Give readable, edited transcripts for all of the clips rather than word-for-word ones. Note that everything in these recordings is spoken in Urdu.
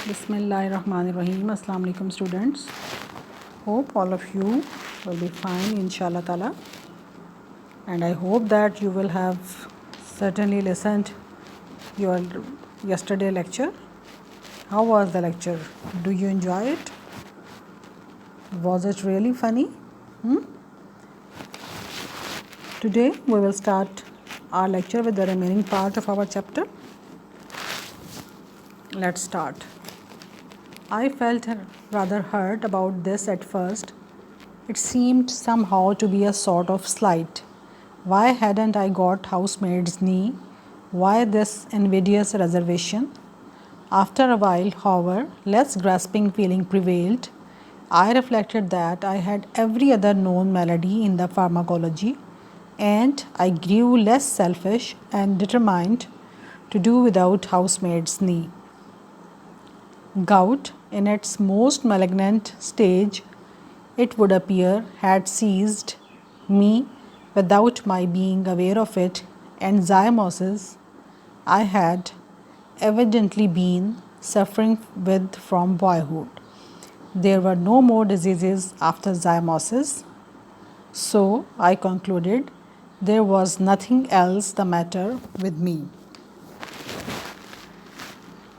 Bismillahirrahmanirrahim. Assalamu alaikum students. Hope all of you will be fine inshallah ta'ala, and I hope that you will have certainly listened your yesterday lecture. How was the lecture? Do you enjoy it? Was it really funny? Today we will start our lecture with the remaining part of our chapter. Let's start. I felt rather hurt about this at first. It seemed somehow to be a sort of slight. Why hadn't I got housemaid's knee? Why this invidious reservation? After a while, however, less grasping feeling prevailed. I reflected that I had every other known malady in the pharmacology, and I grew less selfish and determined to do without housemaid's knee. Gout, in its most malignant stage, it would appear, had seized me without my being aware of it, and zymosis I had evidently been suffering with from boyhood. There were no more diseases after zymosis, so I concluded there was nothing else the matter with me.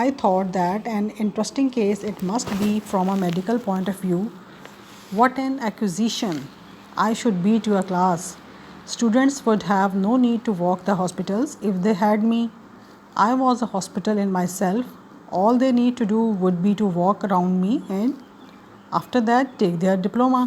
I thought that an interesting case it must be from a medical point of view. What an acquisition I should be to a class. Students would have no need to walk the hospitals if they had me. I was a hospital in myself. All they need to do would be to walk around me and after that take their diploma.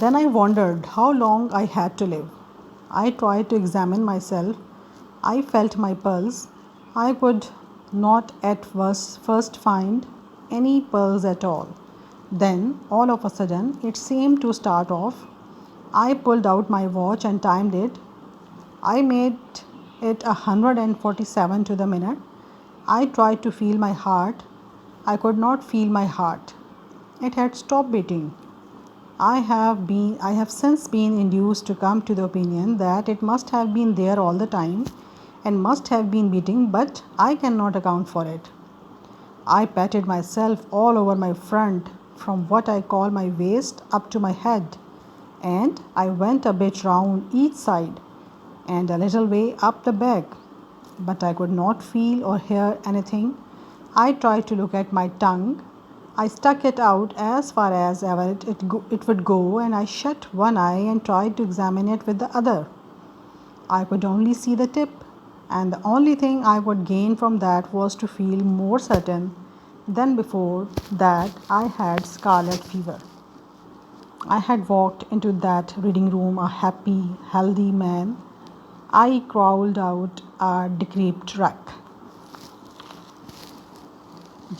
Then I wondered how long I had to live. I tried to examine myself. I felt my pulse. I could not at first find any pulse at all. Then, all of a sudden, it seemed to start off. I pulled out my watch and timed it. I made it 147 to the minute. I tried to feel my heart. I could not feel my heart. It had stopped beating. I have since been induced to come to the opinion that it must have been there all the time and must have been beating, but I cannot account for it. I patted myself all over my front from what I call my waist up to my head, and I went a bit round each side and a little way up the back, but I could not feel or hear anything. I tried to look at my tongue. I stuck it out as far as ever it would go, and I shut one eye and tried to examine it with the other. I could only see the tip, and the only thing I would gain from that was to feel more certain than before that I had scarlet fever. I had walked into that reading room a happy, healthy man. I crawled out a decrepit wreck.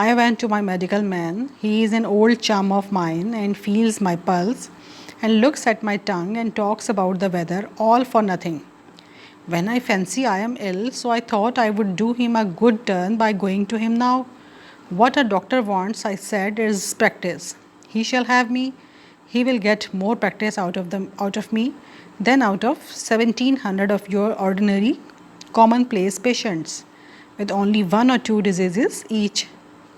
I went to my medical man. He is an old chum of mine and feels my pulse and looks at my tongue and talks about the weather, all for nothing. When I fancy I am ill, so I thought I would do him a good turn by going to him now. What a doctor wants, I said, is practice. He shall have me. He will get more practice out of me than out of 1700 of your ordinary commonplace patients with only 1 or 2 diseases each.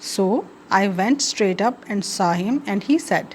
So I went straight up and saw him and he said.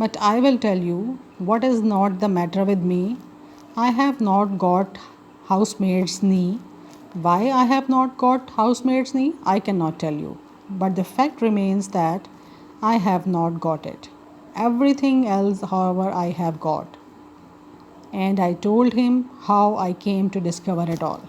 but I will tell you what is not the matter with me. I have not got housemaid's knee. Why I have not got housemaid's knee, I cannot tell you, but the fact remains that I have not got it. Everything else, however, I have got. And I told him how I came to discover it all.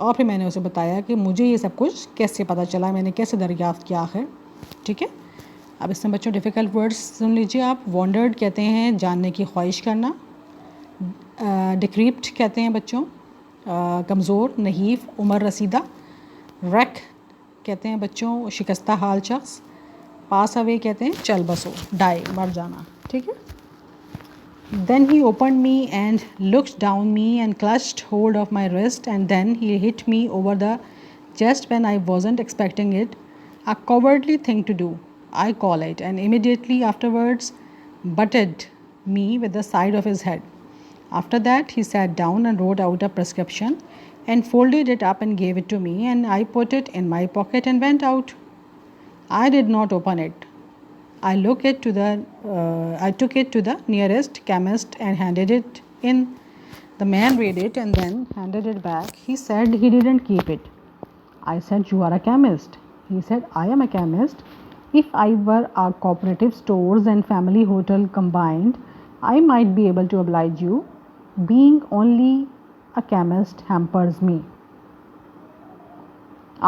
اور پھر میں نے اسے بتایا کہ مجھے یہ سب کچھ کیسے پتہ چلا, میں نے کیسے دریافت کیا آخر. ٹھیک ہے, اب اس میں بچوں ڈیفیکلٹ ورڈز سن لیجیے آپ. وانڈرڈ کہتے ہیں جاننے کی خواہش کرنا. ڈکریپٹ کہتے ہیں بچوں کمزور, نحیف, عمر رسیدہ. ریک کہتے ہیں بچوں شکستہ حال شخص. پاس اوے کہتے ہیں چل بسو, ڈائی, مر جانا. ٹھیک ہے. Then he opened me and looked down me and clutched hold of my wrist, and then he hit me over the chest when I wasn't expecting it. A cowardly thing to do, I call it, and immediately afterwards butted me with the side of his head. After that he sat down and wrote out a prescription and folded it up and gave it to me, and I put it in my pocket and went out. I did not open it. I took it to the nearest chemist and handed it in. The man read it and then handed it back. He said he didn't keep it. I said, "You are a chemist." He said, "I am a chemist. If I were a cooperative stores and family hotel combined, I might be able to oblige you. Being only a chemist hampers me."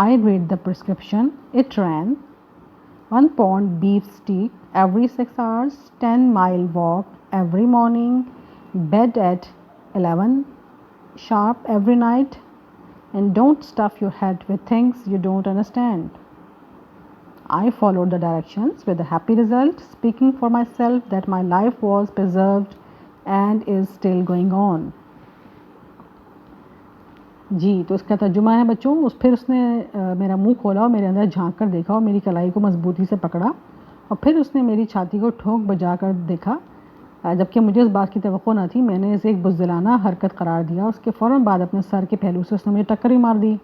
I read the prescription. It ran, 1 pound beef steak every 6 hours, 10-mile walk every morning, bed at 11 sharp every night, and don't stuff your head with things you don't understand. I followed the directions with a happy result, speaking for myself that my life was preserved and is still going on. جی, تو اس کا ترجمہ ہے بچوں, پھر اس نے میرا منہ کھولا اور میرے اندر جھانک کر دیکھا اور میری کلائی کو مضبوطی سے پکڑا, اور پھر اس نے میری چھاتی کو ٹھونک بجا کر دیکھا, جبکہ مجھے اس بات کی توقع نہ تھی. میں نے اسے ایک بزدلانہ حرکت قرار دیا. اس کے فوراً بعد اپنے سر کے پہلو سے اس نے مجھے ٹکر ہی مار دی.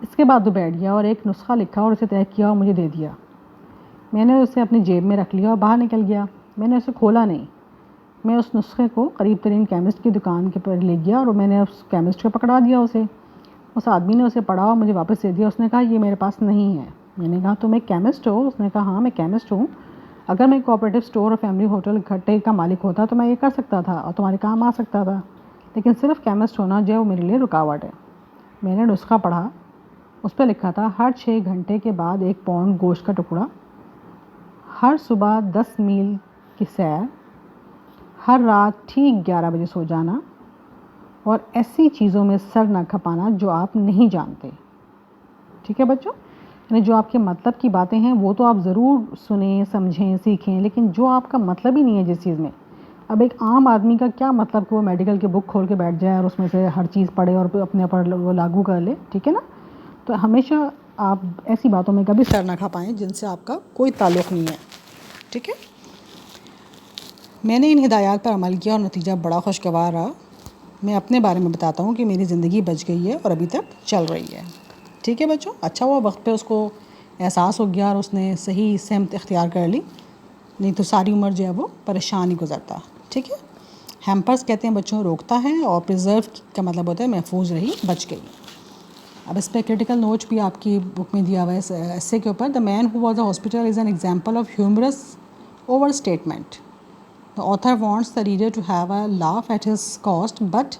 اس کے بعد وہ بیٹھ گیا اور ایک نسخہ لکھا اور اسے طے کیا اور مجھے دے دیا. میں نے اسے اپنی جیب میں رکھ لیا اور باہر نکل گیا. میں نے اسے کھولا نہیں. میں اس نسخے کو قریب ترین کیمسٹ کی دکان کے پر لے گیا اور میں نے اس کیمسٹ کو پکڑا دیا اسے. اس آدمی نے اسے پڑھا اور مجھے واپس دے دیا. اس نے کہا, یہ میرے پاس نہیں ہے. میں نے کہا, تم ایک کیمسٹ ہو؟ اس نے کہا, ہاں میں کیمسٹ ہوں. اگر میں کوآپریٹو اسٹور اور فیملی ہوٹل اکٹھے کا مالک ہوتا تو میں یہ کر سکتا تھا اور تمہارے کام آ سکتا تھا, لیکن صرف کیمسٹ ہونا جو ہے وہ میرے لیے رکاوٹ ہے. میں نے نسخہ پڑھا. اس پہ لکھا تھا, ہر 6 گھنٹے کے بعد 1 پاؤنڈ گوشت کا ٹکڑا, ہر صبح 10 میل کی سیر, ہر رات ٹھیک 11 بجے سو جانا, اور ایسی چیزوں میں سر نہ کھپانا جو آپ نہیں جانتے. ٹھیک ہے بچوں, یعنی جو آپ کے مطلب کی باتیں ہیں وہ تو آپ ضرور سنیں, سمجھیں, سیکھیں, لیکن جو آپ کا مطلب ہی نہیں ہے جس چیز میں. اب ایک عام آدمی کا کیا مطلب کہ وہ میڈیکل کی بک کھول کے بیٹھ جائے اور اس میں سے ہر چیز پڑھے اور اپنے اوپر وہ لاگو کر لے. ٹھیک ہے نا. تو ہمیشہ آپ ایسی باتوں میں کبھی سر نہ کھپائیں جن سے آپ کا کوئی تعلق نہیں ہے. ٹھیک ہے. میں نے ان ہدایات پر عمل کیا اور نتیجہ بڑا خوشگوار رہا. میں اپنے بارے میں بتاتا ہوں کہ میری زندگی بچ گئی ہے اور ابھی تک چل رہی ہے. ٹھیک ہے بچوں. اچھا ہوا وقت پہ اس کو احساس ہو گیا اور اس نے صحیح سمت اختیار کر لی, نہیں تو ساری عمر جو ہے وہ پریشان ہی گزرتا. ٹھیک ہے. ہیمپرز کہتے ہیں بچوں روکتا ہے, اور پریزرو کا مطلب ہوتا ہے محفوظ رہی, بچ گئی. اب اس پہ کریٹیکل نوٹ بھی آپ کی بک میں دیا ہوا ہے ایسے کے اوپر. The man who was a hospital is an example of humorous overstatement. The author wants the reader to have a laugh at his cost, but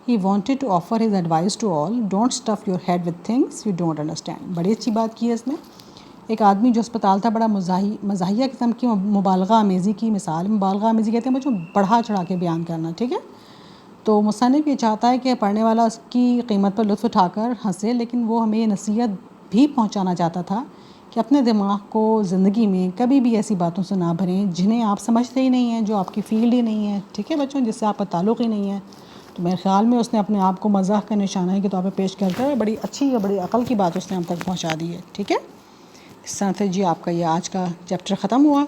he wanted to offer his advice to all. Don't stuff your head with things you don't understand. بڑی اچھی بات کی ہے اس میں. ایک آدمی جو اسپتال تھا, بڑا مزاحیہ قسم کی مبالغہ آمیزی کی مثال. مبالغہ آمیزی کہتے ہیں بچوں بڑھا چڑھا کے بیان کرنا. ٹھیک ہے. تو مصنف یہ چاہتا ہے کہ پڑھنے والا اس کی قیمت پر لطف اٹھا کر ہنسے, لیکن وہ ہمیں یہ نصیحت بھی پہنچانا چاہتا تھا کہ اپنے دماغ کو زندگی میں کبھی بھی ایسی باتوں سے نہ بھریں جنہیں آپ سمجھتے ہی نہیں ہیں, جو آپ کی فیلڈ ہی نہیں ہے. ٹھیک ہے بچوں, جس سے آپ کا تعلق ہی نہیں ہے. تو میرے خیال میں اس نے اپنے آپ کو مزاح کا نشانہ کے طور پہ پیش کر کر بڑی اچھی اور بڑی عقل کی بات اس نے ہم تک پہنچا دی ہے. ٹھیک ہے. اس طرح سے جی آپ کا یہ آج کا چیپٹر ختم ہوا.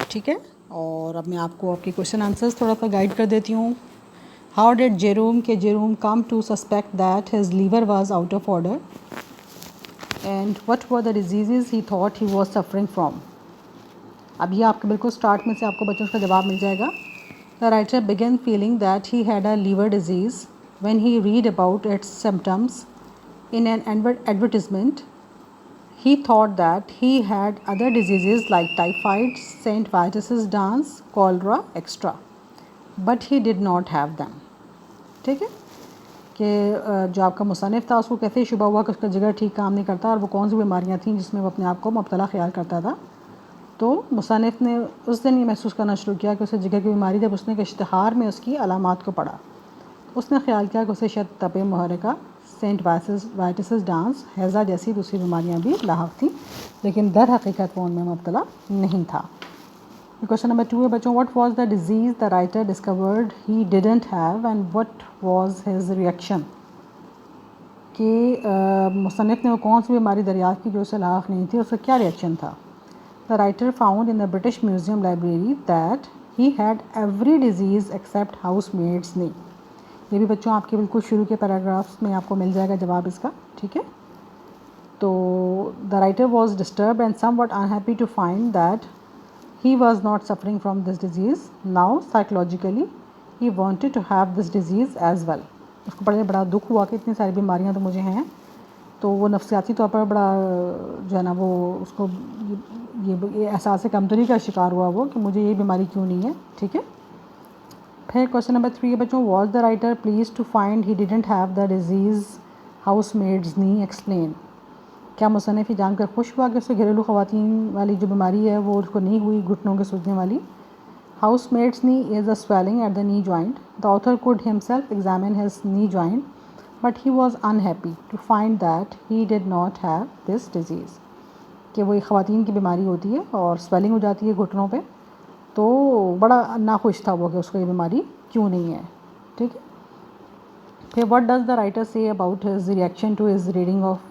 ٹھیک ہے. اور اب میں آپ کو آپ کے کویشچن آنسرز تھوڑا سا گائیڈ کر دیتی ہوں. How did Jerome come to suspect that his liver was out of order, and what were the diseases he thought he was suffering from. اب یہ آپ کے بالکل اسٹارٹ میں سے آپ کو بچوں کا جواب مل جائے گا. The writer began feeling that he had a liver disease when he read about its symptoms in an advertisement. He thought that he had other diseases like typhoid, St. Vitus's dance, cholera, etc. But he did not have them. ٹھیک ہے. کہ جو آپ کا مصنف تھا اس کو کیسے شبہ ہوا کہ اس کا جگر ٹھیک کام نہیں کرتا اور وہ کون سی بیماریاں تھیں جس میں وہ اپنے آپ کو مبتلا خیال کرتا تھا. تو مصنف نے اس دن یہ محسوس کرنا شروع کیا کہ اسے جگر کی بیماری. جب اس نے اشتہار میں اس کی علامات کو پڑھا اس نے خیال کیا کہ اسے شاید تپ محرکہ، سینٹ وائٹسز ڈانس، ہیضہ جیسی دوسری بیماریاں بھی لاحق تھیں، لیکن در حقیقت وہ ان میں مبتلا نہیں تھا. کوشچن نمبر 2 ہے بچوں، what was the disease the writer discovered he didn't have and what was his reaction. کہ مصنف نے وہ کون سی بیماری دریافت کی جو اسے لاحق نہیں تھی، اس کا کیا ریئیکشن تھا. The writer found in the British Museum library that he had every disease except housemaid's knee. یہ بھی بچوں آپ کے بالکل شروع کے پیراگرافس میں آپ کو مل جائے گا جواب اس کا. ٹھیک ہے، تو the writer was disturbed and somewhat unhappy to find that he was not suffering from this disease. Now psychologically he wanted to have this disease as well. اس کو بڑا دکھ ہوا کہ اتنی ساری بیماریاں تو مجھے ہیں، تو وہ نفسیاتی طور پر بڑا جو ہے نا وہ اس کو یہ احساس کمتری کا شکار ہوا وہ کہ مجھے یہ بیماری کیوں نہیں ہے. ٹھیک ہے، پھر کوشچن نمبر 3 ہے بچوں، was the writer pleased to find he didn't have the disease housemaid's knee explain. کیا مصنف یہ جان کر خوش ہوا کہ اس سے گھریلو خواتین والی جو بیماری ہے وہ اس کو نہیں ہوئی، گھٹنوں کے سوجنے والی. ہاؤس میٹس نی از اے swelling at the knee joint. The author could himself examine his knee joint but he was unhappy to find that he did not have this disease. کہ وہ ایک خواتین کی بیماری ہوتی ہے اور سویلنگ ہو جاتی ہے گھٹنوں پہ، تو بڑا ناخوش تھا وہ کہ اس کو یہ بیماری کیوں نہیں ہے. ٹھیک ہے، پھر what does the writer say about his reaction to his reading of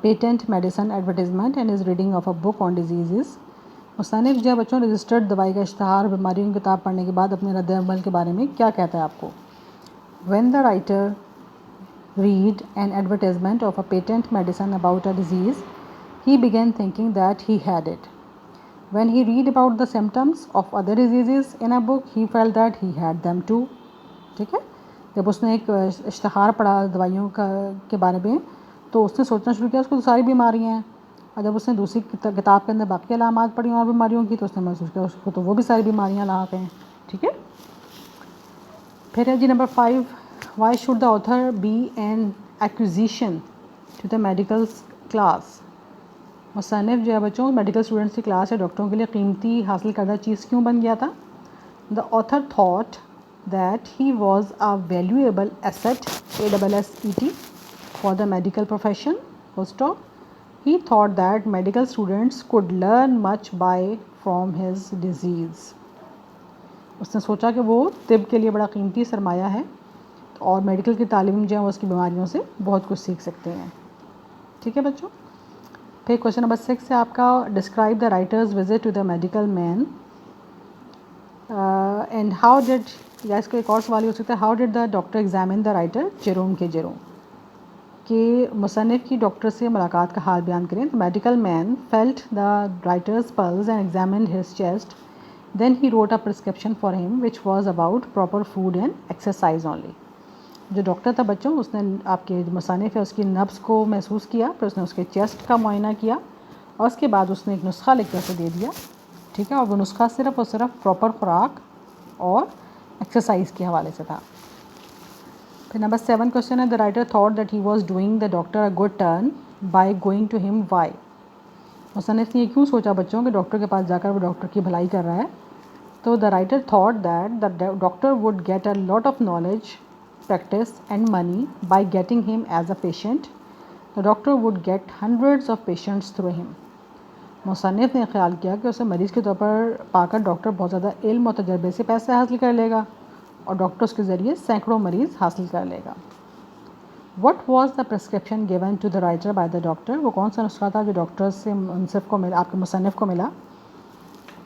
patent medicine advertisement and his reading of a book on diseases. مصنف جو بچوں رجسٹرڈ دوائی کا اشتہار بیماریوں کی کتاب پڑھنے کے بعد اپنے رد عمل کے بارے میں کیا کہتا ہے آپ کو. When the writer read an advertisement of a patent medicine about a disease he begin thinking that he had it. When he read about the symptoms of other diseases in a book he feel that he had them too. ٹھیک ہے، جب اس نے ایک اشتہار پڑھا دوائیوں کے بارے میں تو اس نے سوچنا شروع کیا اس کو تو ساری بیماریاں ہیں، اور جب اس نے دوسری کتاب کے اندر باقی علامات پڑھی اور بیماریوں کی تو اس نے محسوس کیا اس کو تو وہ بھی ساری بیماریاں لاحق ہیں. ٹھیک ہے، پھر ہے جی نمبر 5، why should the author be an accusation to the medical class. مصنف جو ہے بچوں میڈیکل اسٹوڈنٹس کی کلاس ہے ڈاکٹروں کے لیے قیمتی حاصل کردہ چیز کیوں بن گیا تھا. The author thought that he was a valuable asset ASSET for the medical profession. Full stop. He thought that medical students could learn much from his disease. اس نے سوچا کہ وہ طب کے لیے بڑا قیمتی سرمایہ ہے اور میڈیکل کی تعلیم جو ہے وہ اس کی بیماریوں سے بہت کچھ سیکھ سکتے ہیں. ٹھیک ہے بچوں، پھر کوشچن نمبر 6 ہے آپ کا، describe the writer's visit to the medical man and how did, یا اس کا ایک اور سوال ہو سکتا ہے، how did the doctor examine the writer Jerome K Jerome. کہ مصنف کی ڈاکٹر سے ملاقات کا حال بیان کریں. Medical man felt the writer's pulse and examined his chest then he wrote a prescription for him which was about proper food and exercise only. جو ڈاکٹر تھا بچوں اس نے آپ کے جو مصنف ہے اس کی نبض کو محسوس کیا، پھر اس نے اس کے چیسٹ کا معائنہ کیا اور اس کے بعد اس نے ایک نسخہ لکھ کر اسے دے دیا. ٹھیک ہے، اور وہ نسخہ صرف اور صرف پراپر خوراک اور ایکسرسائز کے حوالے سے تھا. پھر نمبر 7 کوشچن ہے، the writer thought that he was doing the doctor a good turn by going to him. Why. مصنف نے یہ کیوں سوچا بچوں کہ ڈاکٹر کے پاس جا کر وہ ڈاکٹر کی بھلائی کر رہا ہے. تو the writer thought that the doctor would get a lot of knowledge, practice and money by getting him as a patient. The doctor would get hundreds of patients through him. مصنف نے خیال کیا کہ اسے مریض کے طور پر پا کر ڈاکٹر بہت زیادہ علم اور تجربے سے پیسے حاصل کر لے گا اور ڈاکٹر اس کے ذریعے سینکڑوں مریض حاصل کر لے گا. What was the prescription given to the writer by the doctor. وہ کون سا نسخہ تھا جو ڈاکٹر سے منصف کو ملا، آپ کے مصنف کو ملا.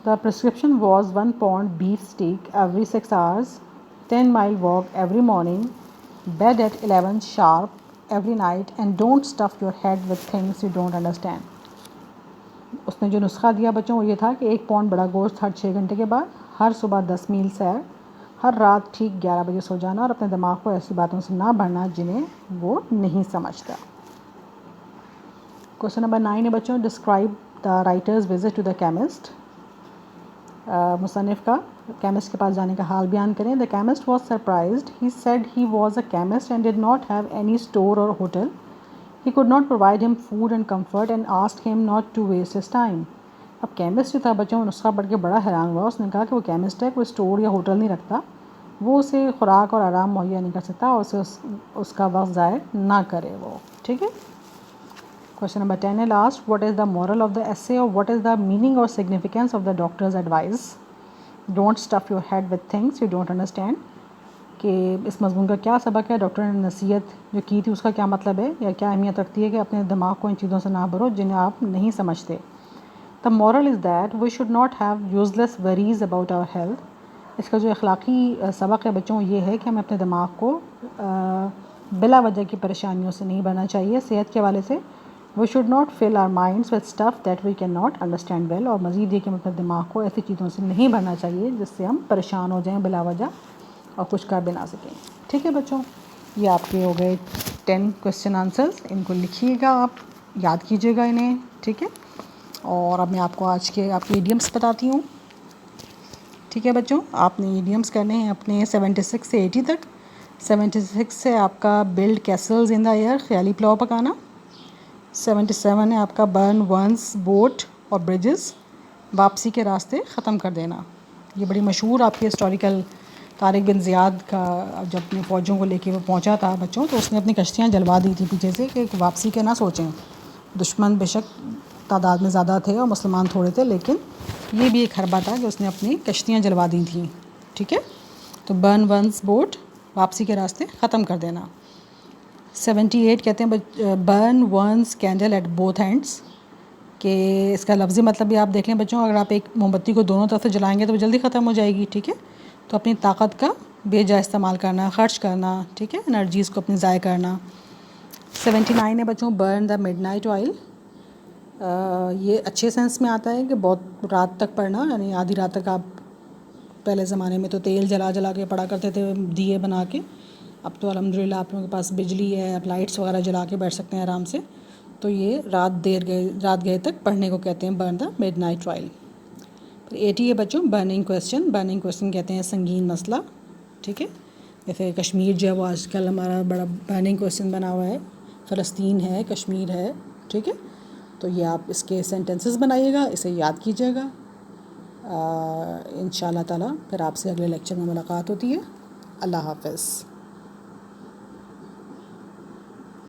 دا prescription was 1 pound beef steak every 6 hours, 10 mile walk every morning, bed at 11 sharp every night, and don't stuff your head with things you don't understand. اس نے جو نسخہ دیا بچوں وہ یہ تھا کہ 1 پاؤنڈ بڑا گوشت ہر 6 گھنٹے کے بعد، ہر صبح 10 میل سیر، ہر رات ٹھیک 11 بجے سو جانا اور اپنے دماغ کو ایسی باتوں سے نہ بھرنا جنہیں وہ نہیں سمجھتا. کوشچن نمبر 9 ہے بچوں، describe the writer's visit to the chemist. مصنف کا کیمسٹ کے پاس جانے کا حال بیان کریں. The chemist was surprised. He said he was a chemist and did not have any store or hotel. He could not provide him food and comfort and asked him not to waste his time. اب کیمسٹ جو تھا بچوں نسخہ پڑھ کے بڑا حیران ہوا. اس نے کہا کہ وہ کیمسٹ ہے, کوئی اسٹور یا ہوٹل نہیں رکھتا, وہ اسے خوراک اور آرام مہیا نہیں کر سکتا, اور اسے اس کا وقت ضائع نہ کرے وہ. ٹھیک ہے. Question number 10 is asked, what is the moral of the essay, or what is the meaning or significance of the doctor's advice? Don't stuff your head with things you don't understand. کہ اس مضمون کا کیا سبق ہے, ڈاکٹر نے نصیحت جو کی تھی اس کا کیا مطلب ہے یا کیا اہمیت رکھتی ہے کہ اپنے دماغ کو ان چیزوں سے نہ بھرو جنہیں آپ نہیں سمجھتے. The moral is that we should not have useless worries about our health. اس کا جو اخلاقی سبق ہے بچوں یہ ہے کہ ہمیں اپنے دماغ کو بلا وجہ کی پریشانیوں سے نہیں بھرنا چاہیے صحت کے حوالے سے. We should not fill our minds with stuff that we cannot understand well. اور مزید یہ کہ ہم اپنے دماغ کو ایسی چیزوں سے نہیں بھرنا چاہیے جس سے ہم پریشان ہو جائیں بلا وجہ اور کچھ کر بھی نہ سکیں. ٹھیک ہے بچوں, یہ آپ کے ہو گئے 10 کویسچن آنسرز. ان کو لکھیے گا, آپ یاد کیجیے گا انہیں. ٹھیک ہے. اور اب میں آپ کو آج کے آپ کے ایڈیمس بتاتی ہوں. ٹھیک ہے بچوں, آپ نے ایڈیمس کرنے ہیں اپنے 76 سے 80 تک. 76 سے آپ کا بلڈ کیسلز ان دا ایئر, خیالی پلاؤ پکانا. 77 ہے آپ کا برن ونس بوٹ اور برجز, واپسی کے راستے ختم کر دینا. یہ بڑی مشہور آپ کے ہسٹوریکل طارق بن زیاد کا, جب اپنے فوجوں کو لے کے وہ پہنچا تھا بچوں تو اس نے اپنی کشتیاں جلوا دی تھی پیچھے سے کہ واپسی کے نہ سوچیں. دشمن بے شک تعداد میں زیادہ تھے اور مسلمان تھوڑے تھے, لیکن یہ بھی ایک حربہ تھا کہ اس نے اپنی کشتیاں جلوا دی تھیں. ٹھیک ہے. تو برن ونس بوٹ, واپسی کے راستے ختم کر دینا. 78 کہتے ہیں burn one's candle at both ends, کہ اس کا لفظی مطلب بھی آپ دیکھ لیں بچوں. اگر آپ ایک موم بتی کو دونوں طرف سے جلائیں گے تو وہ جلدی ختم ہو جائے گی. ٹھیک ہے. تو اپنی طاقت کا بے جا استعمال کرنا, خرچ کرنا. ٹھیک ہے. انرجیز کو اپنی ضائع کرنا. 79 ہے بچوں burn the midnight oil. یہ اچھے سینس میں آتا ہے کہ بہت رات تک پڑھنا, یعنی آدھی رات تک. آپ پہلے زمانے میں تو تیل جلا جلا کے پڑھا کرتے تھے دیے بنا کے, اب تو الحمدللہ آپ لوگوں کے پاس بجلی ہے, آپ لائٹس وغیرہ جلا کے بیٹھ سکتے ہیں آرام سے. تو یہ رات گئے تک پڑھنے کو کہتے ہیں burn the midnight oil. پھر 80 ہے بچوں برننگ کویسچن. برننگ کویسچن کہتے ہیں سنگین مسئلہ. ٹھیک ہے. جیسے کشمیر جو ہے وہ آج کل ہمارا بڑا برننگ کویسچن بنا ہوا ہے. فلسطین ہے, کشمیر ہے. ٹھیک ہے. تو یہ آپ اس کے سینٹنسز بنائیے گا, اسے یاد کیجیے گا. انشاءاللہ تعالیٰ پھر آپ سے اگلے لیکچر میں ملاقات ہوتی ہے. اللہ حافظ.